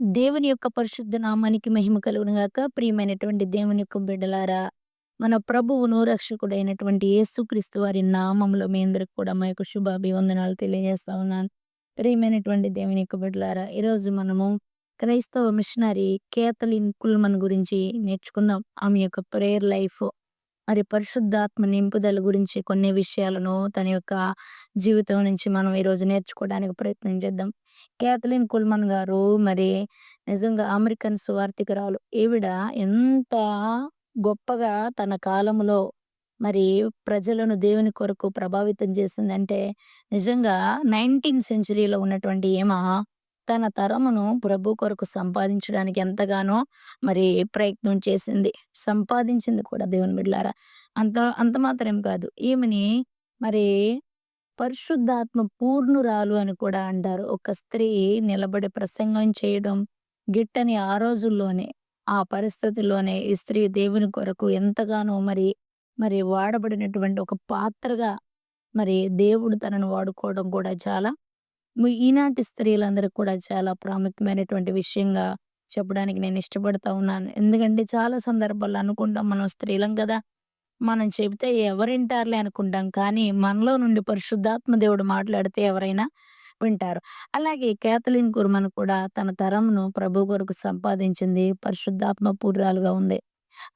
దేవుని యొక్క పరిశుద్ధ నామానికి మహిమ కలుగును గాక. ప్రియమైనటువంటి దేవుని యొక్క బిడ్డలారా, మన ప్రభువును, రక్షకుడైనటువంటి యేసుక్రీస్తు వారి నామములో మీ అందరికి కూడా మా యొక్క శుభాభివందనాలు తెలియజేస్తా ఉన్నాను. ప్రియమైనటువంటి దేవుని యొక్క బిడ్డలారా, ఈరోజు మనము క్రైస్తవ మిషనరీ కేథలిన్ కుల్మన్ గురించి నేర్చుకుందాం. ఆమె యొక్క ప్రేయర్ లైఫ్, మరి పరిశుద్ధాత్మ నింపుదల గురించి కొన్ని విషయాలను తన యొక్క జీవితం నుంచి మనం ఈరోజు నేర్చుకోవడానికి ప్రయత్నం చేద్దాం. కేథలిన్ కుల్మన్ గారు మరి నిజంగా అమెరికన్ సువార్థికురాలు. ఈవిడ ఎంత గొప్పగా తన కాలంలో మరి ప్రజలను దేవుని కొరకు ప్రభావితం చేసిందంటే, నిజంగా 19th సెంచరీలో ఉన్నటువంటి ఈమ తన తరమును ప్రభు కొరకు సంపాదించడానికి ఎంతగానో మరి ప్రయత్నం చేసింది. సంపాదించింది కూడా దేవుని బిడ్డలారా. అంత అంత మాత్రం కాదు. ఈమెని మరి పరిశుద్ధాత్మ పూర్ణురాలు అని కూడా అంటారు. ఒక స్త్రీ నిలబడి ప్రసంగం చేయడం గిట్టని ఆ రోజుల్లోనే, ఆ పరిస్థితుల్లోనే ఈ స్త్రీ దేవుని కొరకు ఎంతగానో మరి వాడబడినటువంటి ఒక పాత్రగా మరి దేవుడు తనను వాడుకోవడం కూడా చాలా ఈనాటి స్త్రీలందరికి కూడా చాలా ప్రాముఖ్యమైనటువంటి విషయంగా చెప్పడానికి నేను ఇష్టపడతా ఉన్నాను. ఎందుకంటే చాలా సందర్భాల్లో అనుకుంటాం మనం స్త్రీలం గదా! మనం చెబితే ఎవరింటారులే అనుకుంటాం. కానీ మనలో నుండి పరిశుద్ధాత్మ దేవుడు మాట్లాడితే ఎవరైనా వింటారు. అలాగే కేథలిన్ కుర్మన్ కూడా తన తరంను ప్రభు కొరకు సంపాదించింది. పరిశుద్ధాత్మ పూర్రాలుగా ఉంది.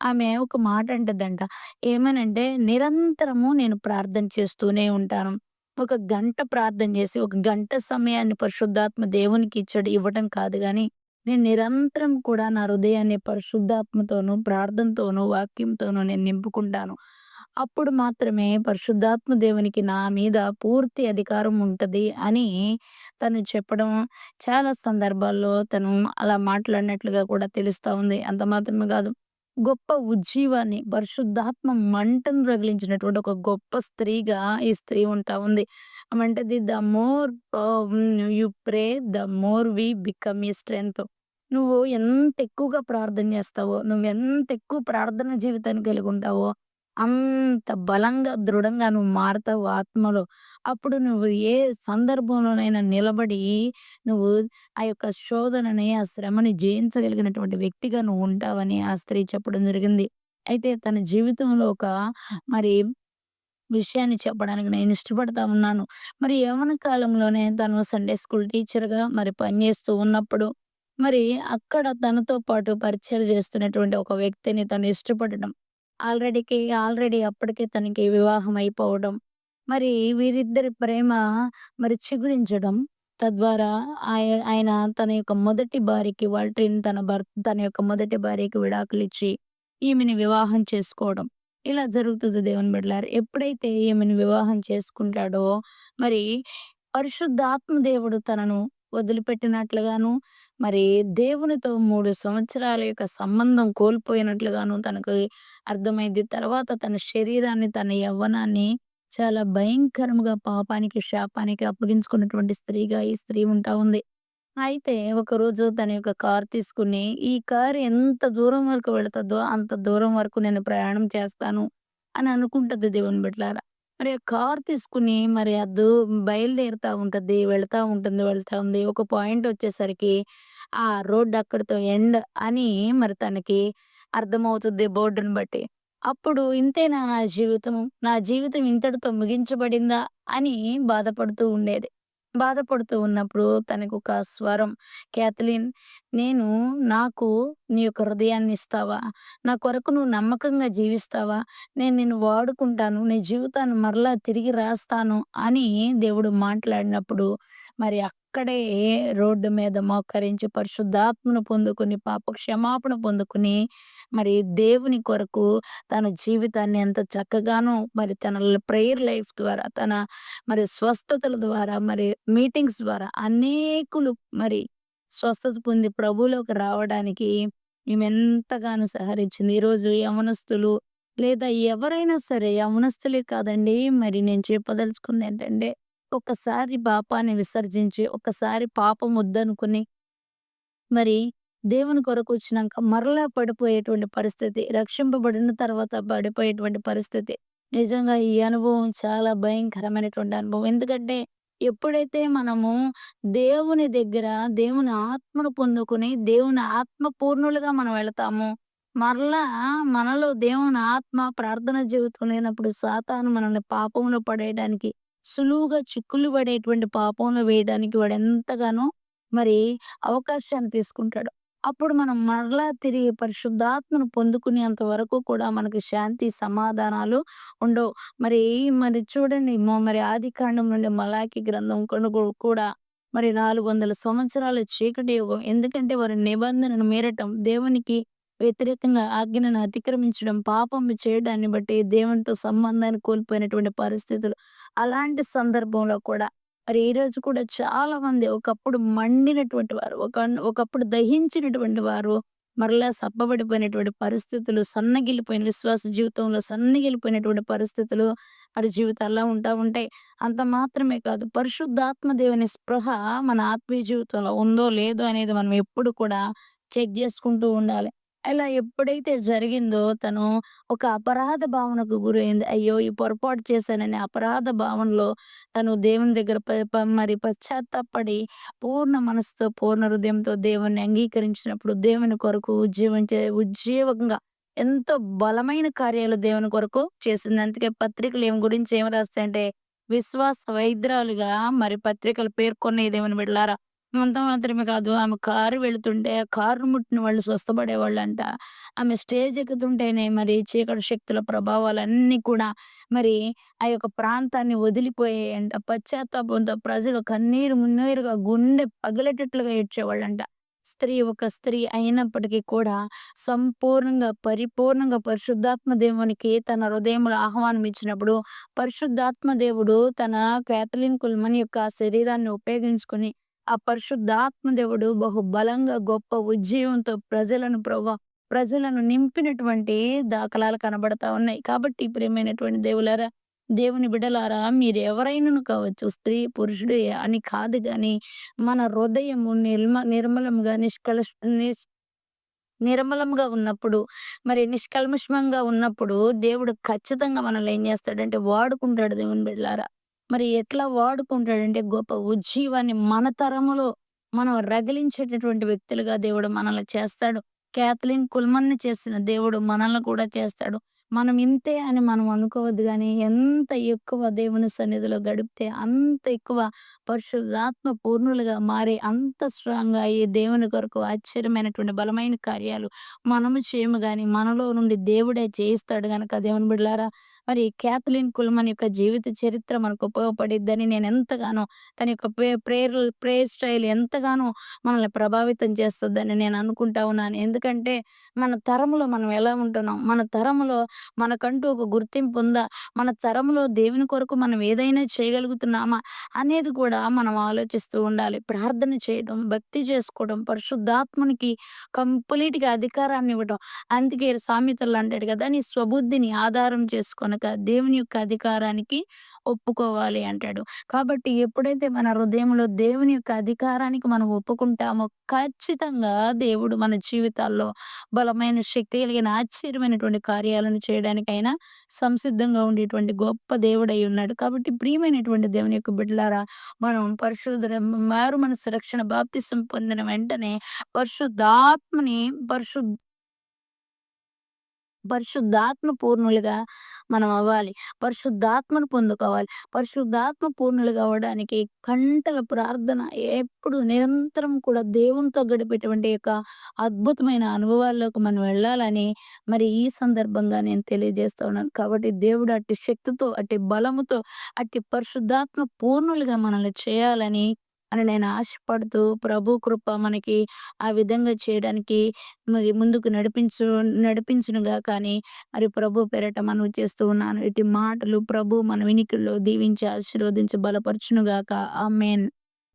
ఆమె ఒక మాట అంటదంట. ఏమనంటే, "నిరంతరము నేను ప్రార్థన చేస్తూనే ఉంటాను. ఒక గంట ప్రార్థన చేసి, ఒక గంట సమయాన్ని పరిశుద్ధాత్మ దేవునికి ఇవ్వటం కాదు గానీ, నేను నిరంతరం కూడా నా హృదయాన్ని పరిశుద్ధాత్మతోనూ, ప్రార్థనతోనూ, వాక్యంతోనూ నేను నింపుకుంటాను. అప్పుడు మాత్రమే పరిశుద్ధాత్మ దేవునికి నా మీద పూర్తి అధికారం ఉంటది" అని తను చెప్పడం, చాలా సందర్భాల్లో తను అలా మాట్లాడినట్లుగా కూడా తెలుస్తా ఉంది. అంత మాత్రమే గాదు, గొప్ప ఉజ్జీవాన్ని, పరిశుద్ధాత్మ మంటను రగిలించినటువంటి ఒక గొప్ప స్త్రీగా ఈ స్త్రీ ఉంటా ఉంది. ఆమంటది, "the more you pray, the more we become a strength." నువ్వు ఎంత ఎక్కువగా ప్రార్థన చేస్తావో, నువ్వెంత ఎక్కువ ప్రార్థన జీవితాన్ని కలిగుంటావో, అంత బలంగా, దృఢంగా నువ్వు మారతావు ఆత్మలో. అప్పుడు నువ్వు ఏ సందర్భంలోనైనా నిలబడి, నువ్వు ఆ యొక్క శోధనని, ఆ శ్రమని జయించగలిగినటువంటి వ్యక్తిగా నువ్వుంటావని ఆ స్త్రీ చెప్పడం జరిగింది. అయితే తన జీవితంలో ఒక మరి విషయాన్ని చెప్పడానికి నేను ఇష్టపడతా ఉన్నాను. మరి యవ్వన కాలంలోనే తను సండే స్కూల్ టీచర్‌గా మరి పనిచేస్తూ ఉన్నప్పుడు, మరి అక్కడ తనతో పాటు పరిచర్య చేస్తున్నటువంటి ఒక వ్యక్తిని తను ఇష్టపడడం. ఆల్రెడీ అప్పటికే తనకి వివాహం అయిపోవడం. మరి వీరిద్దరి ప్రేమ మరి చిగురించడం. తద్వారా ఆయన తన యొక్క మొదటి భార్యకి తన యొక్క మొదటి భార్యకి విడాకులిచ్చి, ఈమెని వివాహం చేసుకోవడం. ఇలా జరుగుతుంది దేవుని బిడ్డలారా. ఎప్పుడైతే ఈమెను వివాహం చేసుకుంటాడో, మరి పరిశుద్ధాత్మ దేవుడు తనను వదిలిపెట్టినట్లుగాను, మరి దేవునితో 3 సంవత్సరాల యొక్క సంబంధం కోల్పోయినట్లుగాను తనకు అర్థమైంది. తర్వాత తన శరీరాన్ని, తన యవ్వనాన్ని చాలా భయంకరంగా పాపానికి, శాపానికి అప్పగించుకున్నటువంటి స్త్రీగా ఈ స్త్రీ ఉంటా ఉంది. అయితే ఒకరోజు తన యొక్క కార్ తీసుకొని, ఈ కార్ ఎంత దూరం వరకు వెళుతదో అంత దూరం వరకు నేను ప్రయాణం చేస్తాను అని అనుకుంటది దేవుని బిడ్డలారా. మరి ఆ కార్ తీసుకొని మరి బయలుదేరుతా ఉంటది. వెళ్తా ఉంది. ఒక పాయింట్ వచ్చేసరికి ఆ రోడ్ అక్కడితో ఎండ్ అని మరి తనకి అర్థమవుతుంది బోర్డుని బట్టి. అప్పుడు ఇంతేనా నా జీవితం? నా జీవితం ఇంతటితో ముగించబడిందా? అని బాధపడుతూ ఉండేది. బాధపడుతూ ఉన్నప్పుడు తనకొక స్వరం, "కేథలిన్, నేను నాకు నీ యొక్క హృదయాన్ని ఇస్తావా? నా కొరకు నువ్వు నమ్మకంగా జీవిస్తావా? నేను నిన్ను వాడుకుంటాను. నీ జీవితాన్ని మరలా తిరిగి రాస్తాను" అని దేవుడు మాట్లాడినప్పుడు, మరి అక్కడే రోడ్డు మీద మోకరించి పరిశుద్ధాత్మను పొందుకొని, పాప క్షమాపణ పొందుకొని, మరి దేవుని కొరకు తన జీవితాన్ని ఎంత చక్కగానో మరి తన ప్రేయర్ లైఫ్ ద్వారా, తన మరి స్వస్థతల ద్వారా, మరి మీటింగ్స్ ద్వారా అనేకులు మరి స్వస్థత పొంది ప్రభువులోకి రావడానికి ఈమె ఎంతగానో సహరించింది. ఈరోజు యవ్వనస్తులు లేదా ఎవరైనా సరే, యవ్వనస్తులే కాదండి, మరి నేను చెప్పదలుచుకుందేంటంటే, ఒక్కసారి పాపాన్ని విసర్జించి, ఒక్కసారి పాపం వద్దనుకుని మరి దేవుని కొరకొచ్చినంక మరలా పడిపోయేటువంటి పరిస్థితి. రక్షింపబడిన తర్వాత పడిపోయేటువంటి పరిస్థితి. నిజంగా ఈ అనుభవం చాలా భయంకరమైనటువంటి అనుభవం. ఎందుకంటే ఎప్పుడైతే మనము దేవుని దగ్గర దేవుని ఆత్మను పొందుకొని, దేవుని ఆత్మ పూర్ణులుగా మనం వెళతామో, మరలా మనలో దేవుని ఆత్మ ప్రార్థన జీవితం లేనప్పుడు సాతాను మనల్ని పాపంలో పడేయడానికి, సులువుగా చిక్కులు పడేటువంటి పాపంలో వేయడానికి వాడెంతగానో మరి అవకాశాన్ని తీసుకుంటాడు. అప్పుడు మనం మరలా తిరిగి పరిశుద్ధాత్మను పొందుకునేంత వరకు కూడా మనకు శాంతి, సమాధానాలు ఉండవు. మరి మరి చూడండి మరి ఆదికాండం నుండి మలాకి గ్రంథం కొనుగోలు కూడా మరి 400 సంవత్సరాల చీకటి యుగం. ఎందుకంటే వారి నిబంధనను మీరటం, దేవునికి వ్యతిరేకంగా ఆజ్ఞను అతిక్రమించడం, పాపం చేయడాన్ని బట్టి దేవునితో సంబంధాన్ని కోల్పోయినటువంటి పరిస్థితులు. అలాంటి సందర్భంలో కూడా మరి ఈరోజు కూడా చాలామంది ఒకప్పుడు మండినటువంటి వారు, ఒకప్పుడు దహించినటువంటి వారు మరలా సప్పబడిపోయినటువంటి పరిస్థితులు, సన్నగిల్లిపోయిన విశ్వాస జీవితంలో సన్నగిల్లిపోయినటువంటి పరిస్థితులు వారి జీవితాల్లో ఉంటా ఉంటాయి. అంత మాత్రమే కాదు, పరిశుద్ధాత్మ దేవుని స్పృహ మన ఆత్మీయ జీవితంలో ఉందో లేదో అనేది మనం ఎప్పుడు కూడా చెక్ చేసుకుంటూ ఉండాలి. ఇలా ఎప్పుడైతే జరిగిందో తను ఒక అపరాధ భావనకు గురైంది. అయ్యో! ఈ పొరపాటు చేశాననే అపరాధ భావనలో తను దేవుని దగ్గర ప ప మరి పశ్చాత్తాపపడి పూర్ణ మనసుతో, పూర్ణ హృదయంతో దేవుణ్ణి అంగీకరించినప్పుడు దేవుని కొరకు ఉజ్జీవంగా ఎంతో బలమైన కార్యాలు దేవుని కొరకు చేసింది. అందుకే పత్రికలు గురించి ఏమి రాస్తాయంటే, విశ్వాస వైద్యురాలుగా మరి పత్రికలు పేర్కొన్నయి దేవుని బిడ్డలారా. అంత మాత్రమే కాదు, ఆమె కారు వెళుతుంటే ఆ కారును ముట్టిన వాళ్ళు స్వస్థపడేవాళ్ళంట. ఆమె స్టేజ్ ఎక్కుతుంటేనే మరి చీకటి శక్తుల ప్రభావాలన్నీ కూడా మరి ఆ యొక్క ప్రాంతాన్ని వదిలిపోయాయంట. పశ్చాత్తాపంతో ప్రజలు కన్నీరు మున్నీరుగా గుండె పగిలేటట్లుగా ఏడ్చేవాళ్ళంట. ఒక స్త్రీ అయినప్పటికీ కూడా సంపూర్ణంగా, పరిపూర్ణంగా పరిశుద్ధాత్మ దేవునికి తన హృదయంలో ఆహ్వానం ఇచ్చినప్పుడు, పరిశుద్ధాత్మ దేవుడు తన కేథలిన్ కుల్మన్ యొక్క శరీరాన్ని ఉపయోగించుకొని, ఆ పరిశుద్ధాత్మ దేవుడు బహుబలంగా గొప్ప ఉజ్జీవంతో ప్రజలను నింపినటువంటి దాఖలాలు కనబడతా ఉన్నాయి. కాబట్టి ప్రియమైనటువంటి దేవుని బిడ్డలారా, మీరెవరైనను కావచ్చు, స్త్రీ, పురుషుడు అని కాదు గాని, మన హృదయము నిర్మలంగా నిర్మలంగా ఉన్నప్పుడు, మరి నిష్కల్మషంగా ఉన్నప్పుడు దేవుడు ఖచ్చితంగా మనల్ని ఏం చేస్తాడంటే వాడుకుంటాడు దేవుని బిడ్డలారా. మరి ఎట్లా వాడుకుంటాడంటే గొప్ప ఉజ్జీవాన్ని మన తరములో మనం రగిలించేటటువంటి వ్యక్తులుగా దేవుడు మనల్ని చేస్తాడు. క్యాథలిన్ కుల్మన్‌ని చేసిన దేవుడు మనల్ని కూడా చేస్తాడు. మనం ఇంతే అని మనం అనుకోవద్దు గానీ, ఎంత ఎక్కువ దేవుని సన్నిధిలో గడిపితే అంత ఎక్కువ పరిశుద్ధాత్మ పూర్ణులుగా మారి అంత స్ట్రాంగ్‌గా అయ్యి దేవుని కొరకు ఆశ్చర్యమైనటువంటి బలమైన కార్యాలు మనము చేయము గాని, మనలో నుండి దేవుడే చేయిస్తాడు గనక దేవుని బిడ్డలారా, మరి క్యాథలిన్ కుల్మన్ యొక్క జీవిత చరిత్ర మనకు ఉపయోగపడిద్దని నేనెంతగానో తన యొక్క ప్రేయర్ స్టైల్ ఎంతగానో మనల్ని ప్రభావితం చేస్తదని నేను అనుకుంటా ఉన్నాను. ఎందుకంటే మన తరములో మనం ఎలా ఉంటున్నాం? మన తరములో మనకంటూ ఒక గుర్తింపు ఉందా? మన తరములో దేవుని కొరకు మనం ఏదైనా చేయగలుగుతున్నామా? అనేది కూడా మనం ఆలోచిస్తూ ఉండాలి. ప్రార్థన చేయడం, భక్తి చేసుకోవడం, పరిశుద్ధాత్మనికి కంప్లీట్‌గా అధికారాన్ని ఇవ్వడం. అందుకే సామెతల్లో అంటాడు కదా! నీ స్వబుద్ధిని ఆధారం చేసుకొనక దేవుని యొక్క అధికారానికి ఒప్పుకోవాలి అంటాడు. కాబట్టి ఎప్పుడైతే మన హృదయంలో దేవుని యొక్క అధికారానికి మనం ఒప్పుకుంటామో, ఖచ్చితంగా దేవుడు మన జీవితాల్లో బలమైన శక్తి కలిగిన ఆశ్చర్యమైనటువంటి కార్యాలను చేయడానికైనా సంసిద్ధంగా ఉండేటువంటి గొప్ప దేవుడై ఉన్నాడు. కాబట్టి ప్రియమైనటువంటి దేవుని యొక్క బిడ్డలారా, మనం మారు మనసు రక్షణ బాప్తిసం పొందిన వెంటనే పరిశుద్ధాత్మని పరిశుద్ధ పరిశుద్ధాత్మ పూర్ణులుగా మనం అవ్వాలి. పరిశుద్ధాత్మను పొందుకోవాలి. పరిశుద్ధాత్మ పూర్ణులుగా అవ్వడానికి గంటల ప్రార్థన, ఎప్పుడు నిరంతరం కూడా దేవునితో గడిపేటువంటి యొక్క అద్భుతమైన అనుభవాల్లోకి మనం వెళ్ళాలని మరి ఈ సందర్భంగా నేను తెలియజేస్తా ఉన్నాను. కాబట్టి దేవుడు అట్టి శక్తితో, అట్టి బలముతో, అట్టి పరిశుద్ధాత్మ పూర్ణులుగా మనల్ని చేయాలని నేను ఆశపడుతూ, ప్రభు కృప మనకి ఆ విధంగా చేయడానికి మరి ముందుకు నడిపించునుగాక అని మరి ప్రభు పేరట మనవి చేస్తూ ఉన్నాను. ఇట్టి మాటలు ప్రభు మన వినికిడిలో దీవించి, ఆశీర్వదించి బలపరచునుగాక. ఆమేన్.